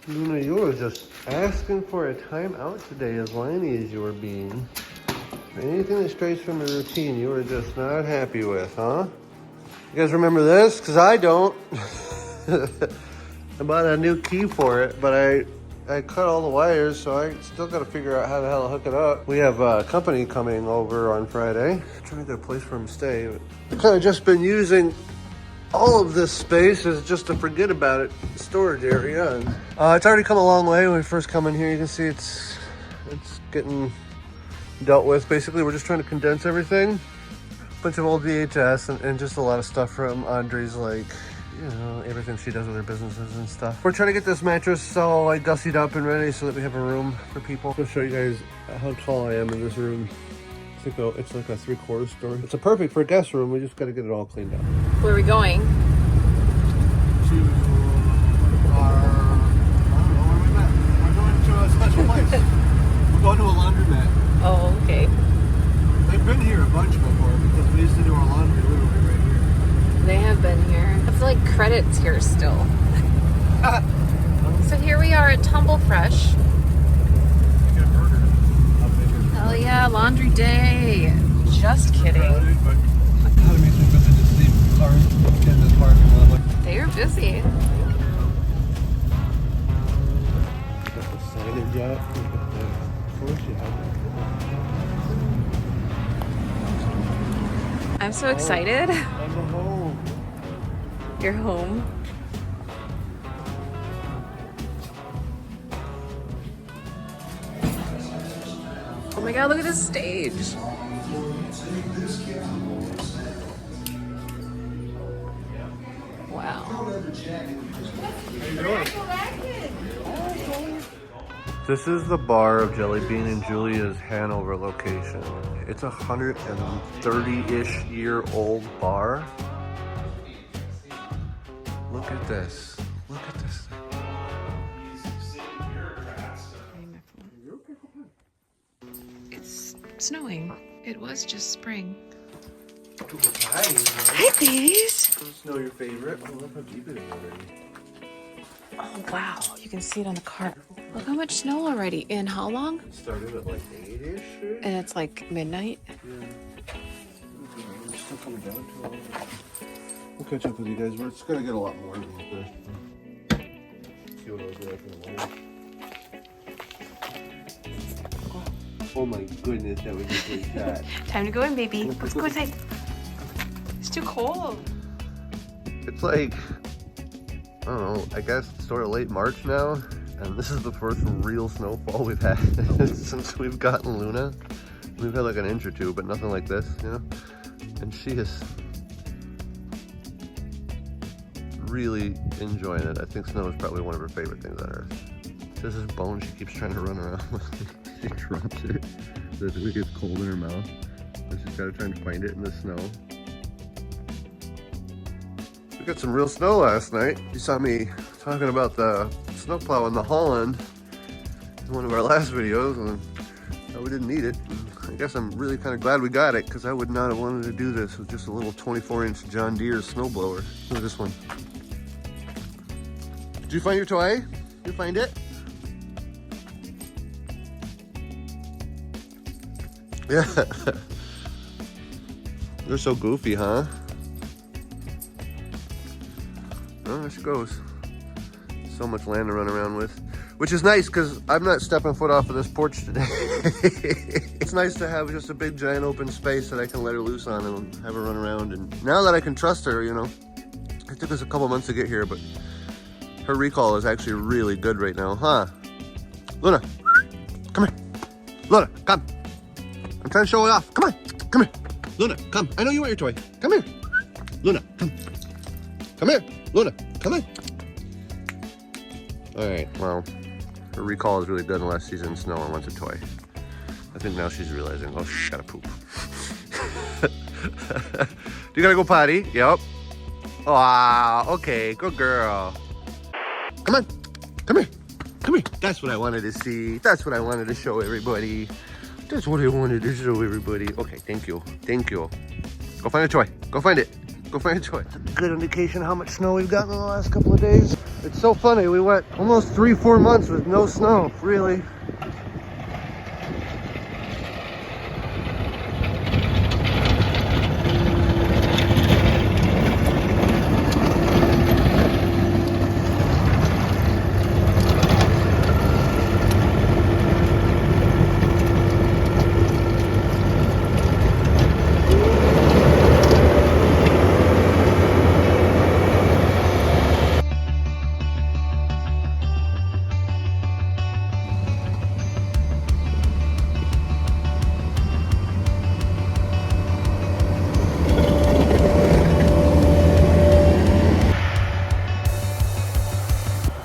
Luna, you were just asking for a time out today as whiny as you were being. Anything that strays from the routine, you were just not happy with, huh? You guys remember this? Because I don't. I bought a new key for it, but I cut all the wires, so I still got to figure out how the hell to hook it up. We have a company coming over on Friday. I'm trying to get a place for them to stay. I've kind of just been using all of this space is just to forget about it, storage area. And, it's already come a long way. When we first come in here, you can see it's getting dealt with. Basically, we're just trying to condense everything. Bunch of old VHS and just a lot of stuff from Andre's, like, you know, everything she does with her businesses and stuff. We're trying to get this mattress all like dustied up and ready so that we have a room for people. I'll show you guys how tall I am in this room. It's like a 3/4 story. It's a perfect for a guest room. We just got to get it all cleaned up. Where are we going? To our, I don't know where we met. We're going to a special place. We're going to a laundromat. Oh, okay. They've been here a bunch before because we used to do our laundry literally right here. They have been here. I feel like credits here still. So here we are at Tumble Fresh. Hell yeah, laundry day. Just kidding. They are busy. Got the signage out. Of course you have it. I'm so excited. I'm home. You're home. Oh my god, look at this stage. Wow. This is the bar of Jelly Bean and Julia's Hanover location. It's a 130-ish year old bar. Look at this. Look at this thing. It's snowing. It was just spring. Hi, Hi, babies. Snow your favorite. Oh, look how deep it is already. Oh, wow. You can see it on the cart. Look how much snow already. In how long? It started at like 8-ish. And it's like midnight. Yeah. It's still coming down to all of it. We'll catch up with you guys. It's going to get a lot more than this. See what I was like in the morning. Oh my goodness, that was a great shot. Time to go in, baby. Let's go inside. It's too cold. It's like, I don't know, I guess it's sort of late March now, and this is the first real snowfall we've had since we've gotten Luna. We've had like an inch or two, but nothing like this, you know? And she is really enjoying it. I think snow is probably one of her favorite things on earth. This is Bone, she keeps trying to run around with. She drops it. So it gets cold in her mouth. So she's got to try and find it in the snow. We got some real snow last night. You saw me talking about the snowplow in the Holland in one of our last videos, and we didn't need it. I guess I'm really kind of glad we got it, because I would not have wanted to do this with just a little 24-inch John Deere snowblower. Look at this one. Did you find your toy? Did you find it? Yeah. They're so goofy, huh? Oh, there she goes. So much land to run around with. Which is nice, because I'm not stepping foot off of this porch today. It's nice to have just a big, giant open space that I can let her loose on and have her run around. And now that I can trust her, you know, it took us a couple months to get here, but her recall is actually really good right now, huh? Luna, come here. Luna, come. I'm trying to show it off. Come on. Come here. Luna, come. I know you want your toy. Come here. Luna, come. Come here. Luna, come on. All right, well, her recall is really good unless she's in snow and wants a toy. I think now she's realizing, oh, she's gotta poop. Do you gotta go potty? Yep. Wow, okay, good girl. Come on. Come here. Come here. That's what I wanted to see. That's what I wanted to show everybody. That's what I wanted to show everybody. Okay, thank you. Thank you. Go find a toy. Go find it. Go find a toy. Good indication how much snow we've gotten in the last couple of days. It's so funny. We went almost 3-4 months with no snow, really.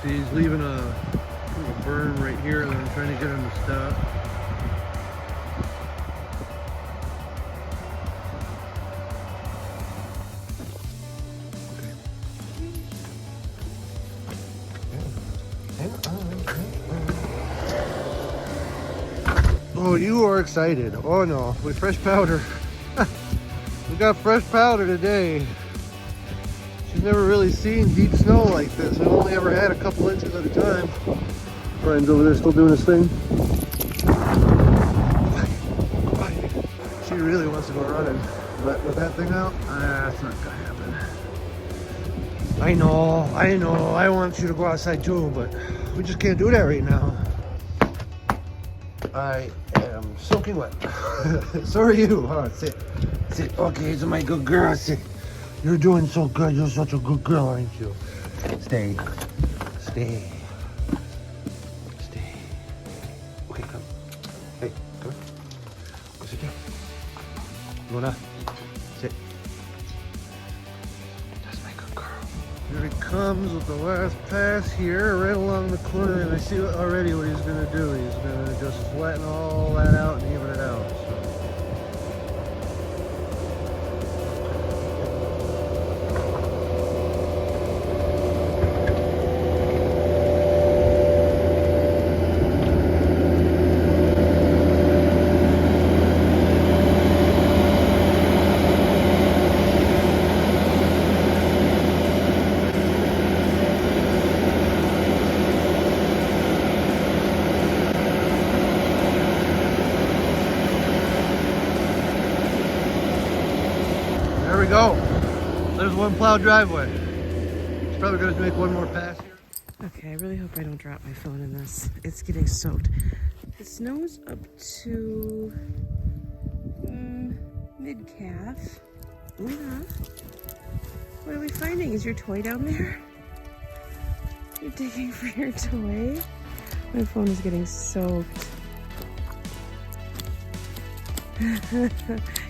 See, he's leaving a burn right here that I'm trying to get him to stop. Oh, you are excited. Oh no, with fresh powder. We got fresh powder today. She's never really seen deep snow like this. We've only ever had a couple inches at a time. Brian's over there still doing his thing. She really wants to go running, but with that thing out, that's not gonna happen. I know, I want you to go outside too, but we just can't do that right now. I am soaking wet. So are you. Huh? Sit. Sit. Okay, so my good girl. Sit. You're doing so good. You're such a good girl, aren't you? Stay. Stay. Stay. Okay, come. Hey, come on. Go sit down. Luna, sit. That's my good girl. Here he comes with the last pass here, right along the corner, and I see already what he's gonna do. He's gonna just flatten all that out and even it out. So. There we go. There's one plowed driveway. It's probably going to make one more pass here. Okay, I really hope I don't drop my phone in this. It's getting soaked. The snow's up to mid-calf. Luna, what are we finding? Is your toy down there? You're digging for your toy? My phone is getting soaked.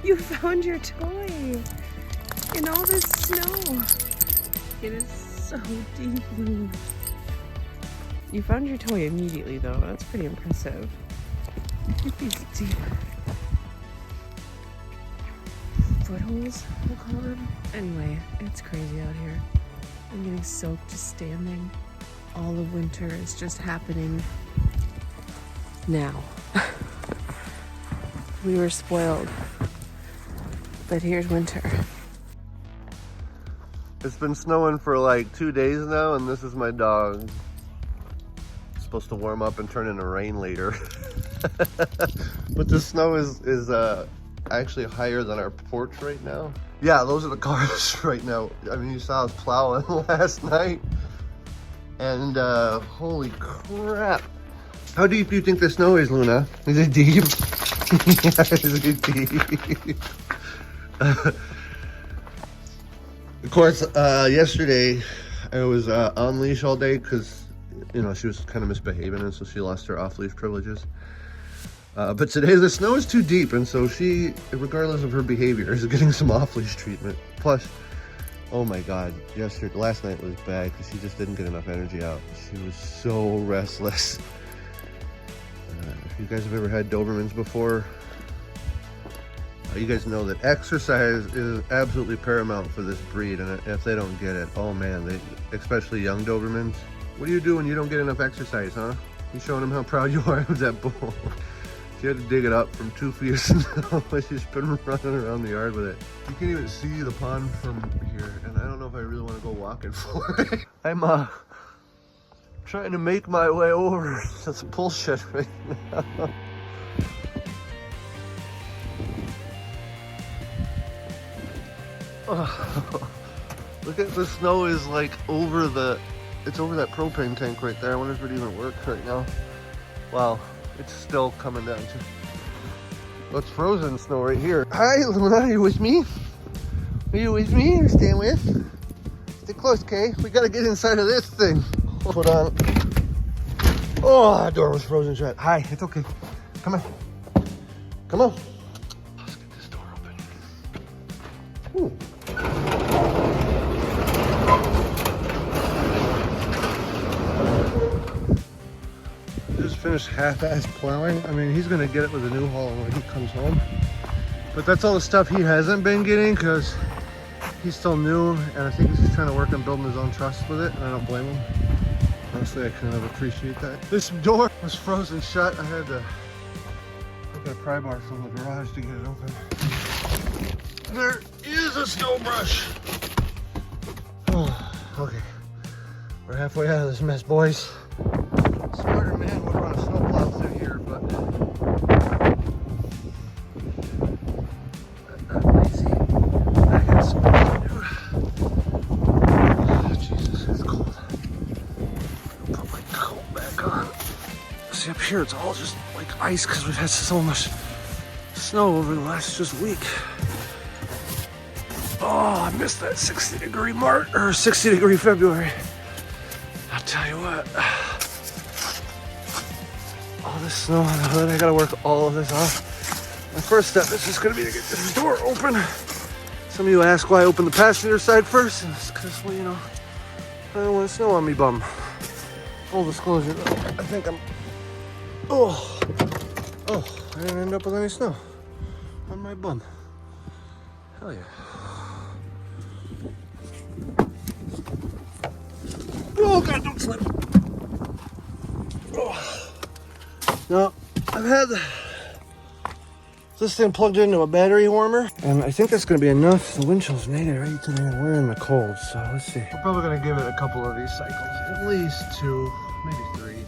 You found your toy in all this snow. It is so deep. You found your toy immediately though. That's pretty impressive. Look at these deep footholes, we'll call them. Anyway, it's crazy out here. I'm getting soaked just standing. All of winter is just happening now. We were spoiled, but here's winter. It's been snowing for like 2 days now, and this is my dog. It's supposed to warm up and turn into rain later. But the snow is actually higher than our porch right now. Yeah, those are the cars right now. I mean, you saw us plowing last night. And holy crap. How deep do you think the snow is, Luna? Is it deep? Yeah, is it deep? Of course, yesterday I was on leash all day because, you know, she was kind of misbehaving, and so she lost her off-leash privileges. But today the snow is too deep, and so she, regardless of her behavior, is getting some off-leash treatment. Plus, oh my God, last night was bad because she just didn't get enough energy out. She was so restless. If you guys have ever had Dobermans before, you guys know that exercise is absolutely paramount for this breed, and if they don't get it, oh man, especially young Dobermans. What do you do when you don't get enough exercise, huh? You showing them how proud you are of that bull. She had to dig it up from 2 feet of snow, but she's been running around the yard with it. You can even see the pond from here, and I don't know if I really want to go walking for it. I'm trying to make my way over. That's bullshit right now. Oh, look at the snow is like over the, it's over that propane tank right there. I wonder if it even works right now. Wow, it's still coming down too. Well, it's frozen snow right here. Hi, Luna, are you with me? Are you with me or staying with? Stay close, Kay. We gotta get inside of this thing. Hold on. Oh, that door was frozen shut. Hi, it's okay. Come on. Come on. Let's get this door open. Ooh. Just finished half-ass plowing. I mean, he's gonna get it with a new haul when he comes home. But that's all the stuff he hasn't been getting because he's still new, and I think he's just trying to work on building his own trust with it, and I don't blame him. Honestly, I kind of appreciate that. This door was frozen shut. I had to look at a pry bar from the garage to get it open. There is a snow brush. Oh, okay. We're halfway out of this mess, boys. Smarter man would run a snowplow through here, but I'm not lazy. I got some work to do. Oh, Jesus, it's cold. Put my coat back on. See, up here it's all just like ice because we've had so much snow over the last just week. Oh, I missed that 60-degree March or 60-degree February. I'll tell you what. All this snow on the hood, I gotta work all of this off. My first step is just gonna be to get this door open. Some of you ask why I opened the passenger side first, and it's because, well, you know, I don't want snow on me bum. Full disclosure, though, I think I'm, oh, I didn't end up with any snow on my bum. Hell yeah. Oh God, don't slip. Oh. Now, I've had this thing plugged into a battery warmer, and I think that's going to be enough. The wind chill's made it right to there. We're in the cold, so let's see. We're probably going to give it a couple of these cycles, at least 2, maybe 3.